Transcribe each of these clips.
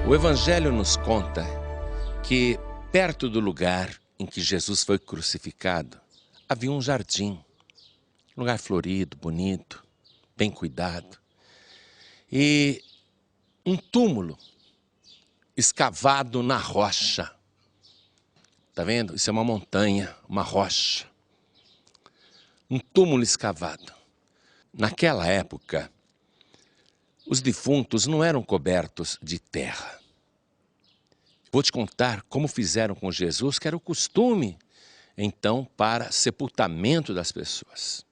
O Evangelho nos conta que perto do lugar em que Jesus foi crucificado, havia um jardim, um lugar florido, bonito, bem cuidado, e um túmulo escavado na rocha. Tá vendo? Isso é uma montanha, uma rocha. Um túmulo escavado. Naquela época, os defuntos não eram cobertos de terra. Vou te contar como fizeram com Jesus, que era o costume, então, para sepultamento das pessoas.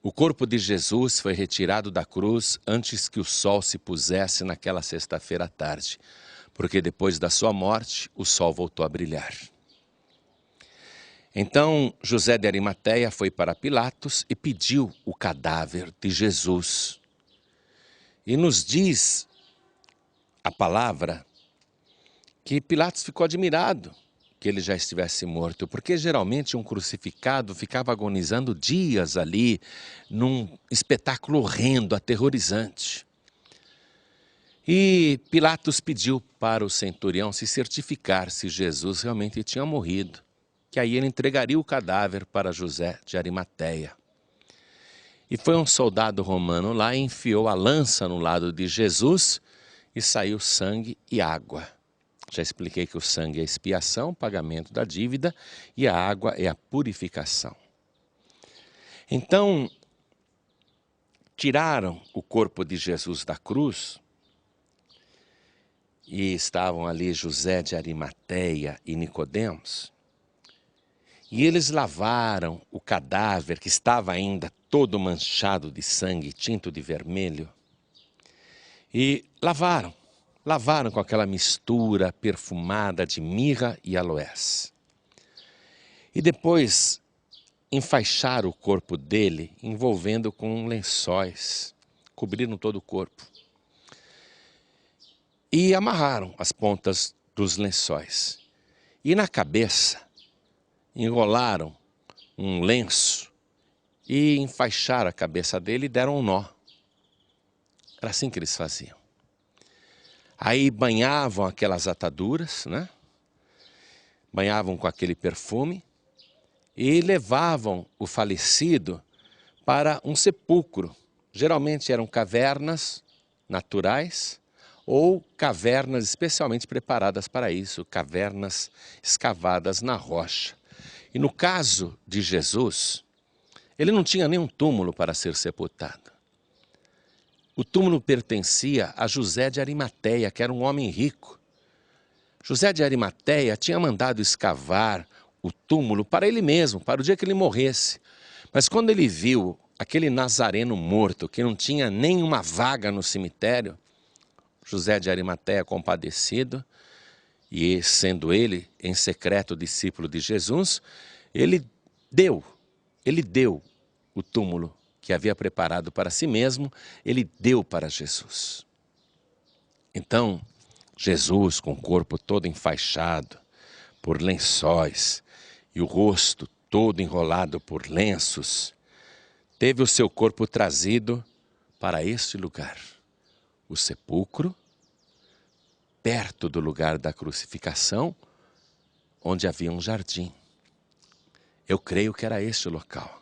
O corpo de Jesus foi retirado da cruz antes que o sol se pusesse naquela sexta-feira à tarde, porque depois da sua morte, o sol voltou a brilhar. Então, José de Arimateia foi para Pilatos e pediu o cadáver de Jesus. E nos diz a palavra que Pilatos ficou admirado que ele já estivesse morto, porque geralmente um crucificado ficava agonizando dias ali, num espetáculo horrendo, aterrorizante. E Pilatos pediu para o centurião se certificar se Jesus realmente tinha morrido, que aí ele entregaria o cadáver para José de Arimateia. E foi um soldado romano lá e enfiou a lança no lado de Jesus e saiu sangue e água. Já expliquei que o sangue é a expiação, pagamento da dívida, e a água é a purificação. Então, tiraram o corpo de Jesus da cruz e estavam ali José de Arimateia e Nicodemos. E eles lavaram o cadáver que estava ainda todo manchado de sangue, tinto de vermelho. E lavaram com aquela mistura perfumada de mirra e aloés. E depois enfaixaram o corpo dele, envolvendo com lençóis, cobriram todo o corpo. E amarraram as pontas dos lençóis. E na cabeça, enrolaram um lenço e enfaixaram a cabeça dele e deram um nó. Era assim que eles faziam. Aí banhavam aquelas ataduras, né? Banhavam com aquele perfume e levavam o falecido para um sepulcro. Geralmente eram cavernas naturais ou cavernas especialmente preparadas para isso, cavernas escavadas na rocha. E no caso de Jesus, ele não tinha nenhum túmulo para ser sepultado. O túmulo pertencia a José de Arimateia, que era um homem rico. José de Arimateia tinha mandado escavar o túmulo para ele mesmo, para o dia que ele morresse. Mas quando ele viu aquele nazareno morto, que não tinha nenhuma vaga no cemitério, José de Arimateia, compadecido, e sendo ele, em secreto, discípulo de Jesus, ele deu o túmulo que havia preparado para si mesmo, ele deu para Jesus. Então, Jesus, com o corpo todo enfaixado por lençóis e o rosto todo enrolado por lenços, teve o seu corpo trazido para este lugar, o sepulcro, perto do lugar da crucificação, onde havia um jardim. Eu creio que era este o local.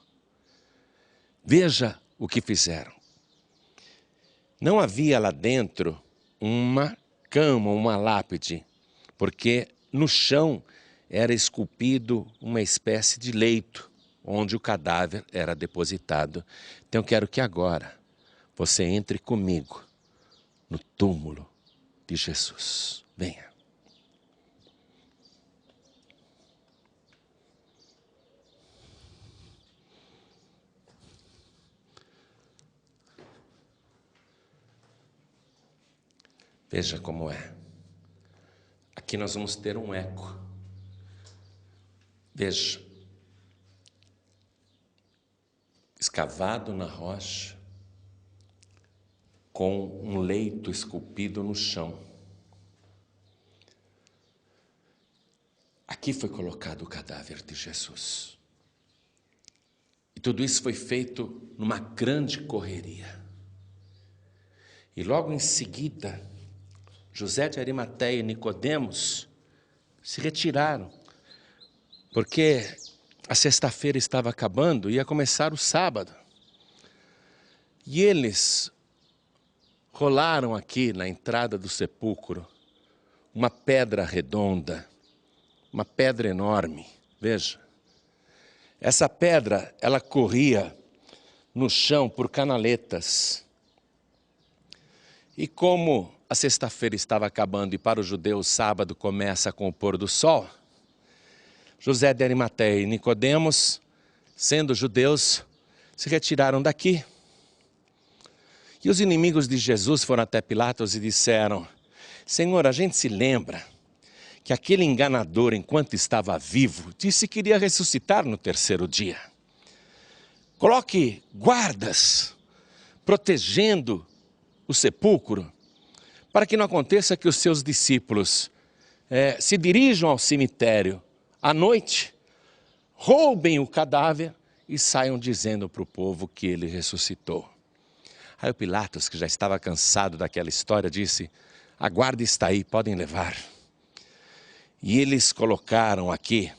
Veja o que fizeram. Não havia lá dentro uma cama, uma lápide, porque no chão era esculpido uma espécie de leito, onde o cadáver era depositado. Então eu quero que agora você entre comigo no túmulo de Jesus. Venha. Veja como é. Aqui nós vamos ter um eco. Veja. Escavado na rocha, com um leito esculpido no chão. Aqui foi colocado o cadáver de Jesus. E tudo isso foi feito numa grande correria. E logo em seguida, José de Arimateia e Nicodemos se retiraram, porque a sexta-feira estava acabando e ia começar o sábado. E eles rolaram aqui na entrada do sepulcro uma pedra redonda, uma pedra enorme, veja. Essa pedra, ela corria no chão por canaletas. E como a sexta-feira estava acabando e para o judeu o sábado começa com o pôr do sol, José de Arimateia e Nicodemos, sendo judeus, se retiraram daqui. E os inimigos de Jesus foram até Pilatos e disseram: Senhor, a gente se lembra que aquele enganador, enquanto estava vivo, disse que iria ressuscitar no terceiro dia. Coloque guardas protegendo o sepulcro, para que não aconteça que os seus discípulos se dirijam ao cemitério à noite, roubem o cadáver e saiam dizendo para o povo que ele ressuscitou. Aí o Pilatos, que já estava cansado daquela história, disse: a guarda está aí, podem levar. E eles colocaram aqui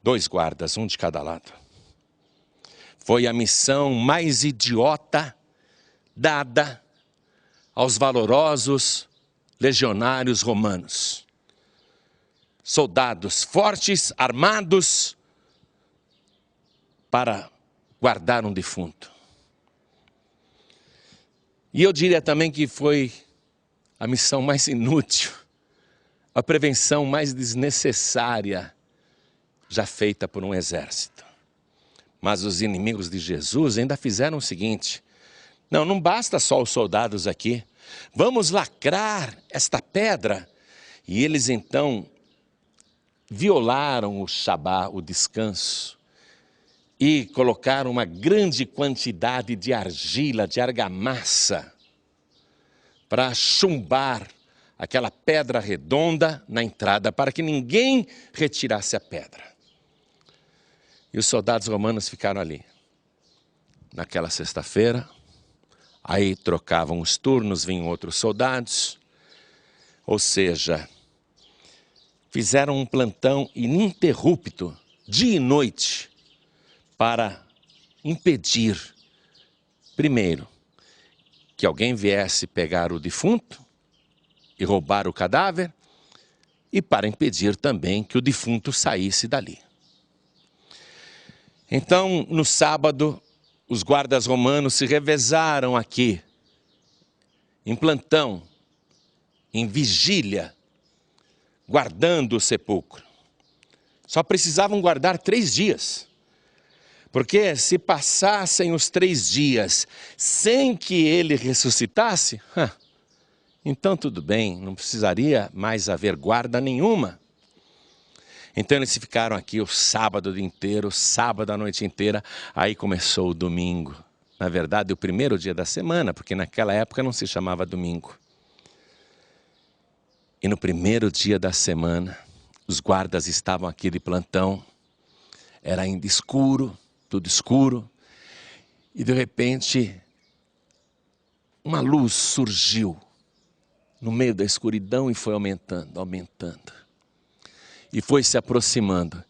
2 guardas, um de cada lado. Foi a missão mais idiota dada aos valorosos legionários romanos. Soldados fortes, armados, para guardar um defunto. E eu diria também que foi a missão mais inútil, a prevenção mais desnecessária já feita por um exército. Mas os inimigos de Jesus ainda fizeram o seguinte: não basta só os soldados aqui, vamos lacrar esta pedra. E eles então violaram o Shabá, o descanso, e colocaram uma grande quantidade de argila, de argamassa, para chumbar aquela pedra redonda na entrada, para que ninguém retirasse a pedra. E os soldados romanos ficaram ali, naquela sexta-feira. Aí trocavam os turnos, vinham outros soldados. Ou seja, fizeram um plantão ininterrupto, dia e noite, para impedir, primeiro, que alguém viesse pegar o defunto e roubar o cadáver, e para impedir também que o defunto saísse dali. Então, no sábado, os guardas romanos se revezaram aqui, em plantão, em vigília, guardando o sepulcro. Só precisavam guardar 3 dias. Porque se passassem os 3 dias sem que ele ressuscitasse, então tudo bem, não precisaria mais haver guarda nenhuma. Então eles ficaram aqui o sábado inteiro, sábado a noite inteira, aí começou o domingo. Na verdade, o primeiro dia da semana, porque naquela época não se chamava domingo. E no primeiro dia da semana, os guardas estavam aqui de plantão, era ainda escuro, tudo escuro, e de repente uma luz surgiu no meio da escuridão e foi aumentando, aumentando. E foi se aproximando.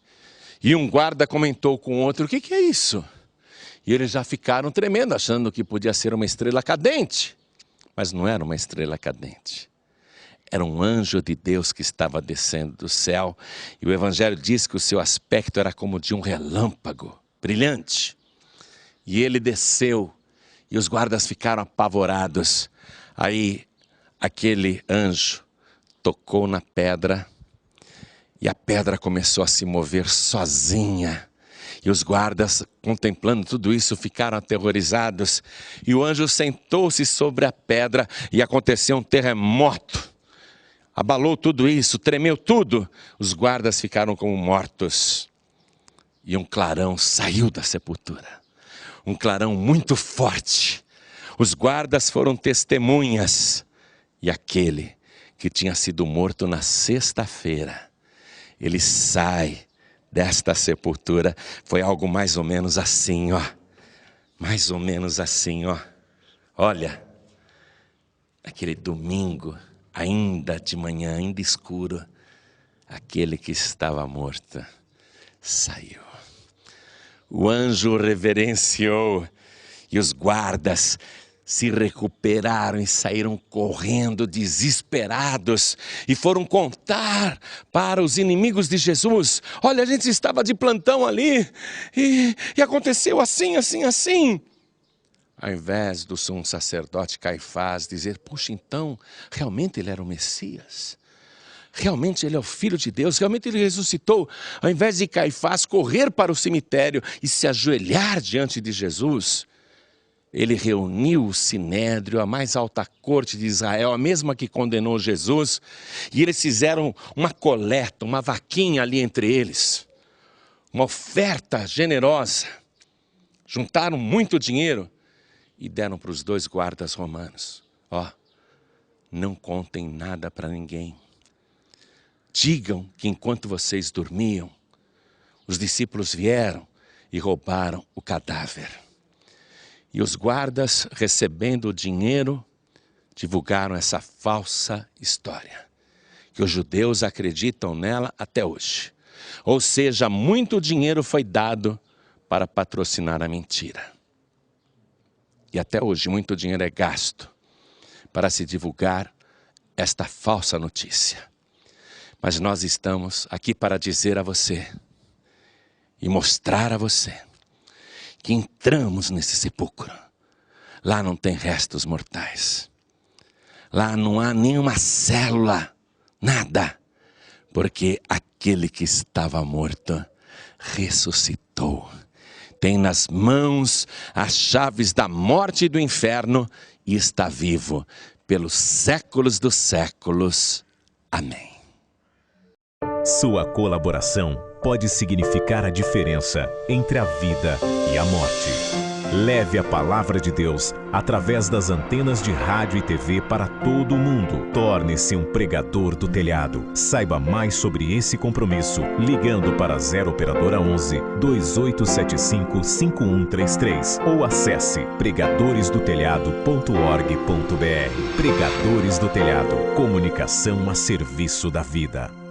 E um guarda comentou com o outro: o que é isso? E eles já ficaram tremendo, achando que podia ser uma estrela cadente. Mas não era uma estrela cadente. Era um anjo de Deus que estava descendo do céu. E o Evangelho diz que o seu aspecto era como de um relâmpago, brilhante. E ele desceu e os guardas ficaram apavorados. Aí aquele anjo tocou na pedra e a pedra começou a se mover sozinha. E os guardas, contemplando tudo isso, ficaram aterrorizados. E o anjo sentou-se sobre a pedra e aconteceu um terremoto. Abalou tudo isso, tremeu tudo. Os guardas ficaram como mortos. E um clarão saiu da sepultura. Um clarão muito forte. Os guardas foram testemunhas. E aquele que tinha sido morto na sexta-feira, ele sai desta sepultura. Foi algo mais ou menos assim, ó. Mais ou menos assim, ó. Olha, aquele domingo ainda de manhã, ainda escuro, aquele que estava morto saiu. O anjo reverenciou e os guardas se recuperaram e saíram correndo desesperados e foram contar para os inimigos de Jesus: olha, a gente estava de plantão ali e aconteceu assim, assim, assim. Ao invés do sumo sacerdote Caifás dizer: puxa, então realmente ele era o Messias, realmente ele é o Filho de Deus, realmente ele ressuscitou. Ao invés de Caifás correr para o cemitério e se ajoelhar diante de Jesus, ele reuniu o sinédrio, a mais alta corte de Israel, a mesma que condenou Jesus, e eles fizeram uma coleta, uma vaquinha ali entre eles, uma oferta generosa. Juntaram muito dinheiro e deram para os 2 guardas romanos: ó, não contem nada para ninguém. Digam que enquanto vocês dormiam, os discípulos vieram e roubaram o cadáver. E os guardas, recebendo o dinheiro, divulgaram essa falsa história, que os judeus acreditam nela até hoje. Ou seja, muito dinheiro foi dado para patrocinar a mentira. E até hoje muito dinheiro é gasto para se divulgar esta falsa notícia. Mas nós estamos aqui para dizer a você e mostrar a você que entramos nesse sepulcro. Lá não tem restos mortais. Lá não há nenhuma célula, nada. Porque aquele que estava morto ressuscitou. Tem nas mãos as chaves da morte e do inferno e está vivo pelos séculos dos séculos. Amém. Sua colaboração pode significar a diferença entre a vida e a morte. Leve a palavra de Deus através das antenas de rádio e TV para todo o mundo. Torne-se um pregador do telhado. Saiba mais sobre esse compromisso ligando para 0 operadora 11 2875 5133 ou acesse pregadoresdotelhado.org.br. Pregadores do Telhado, comunicação a serviço da vida.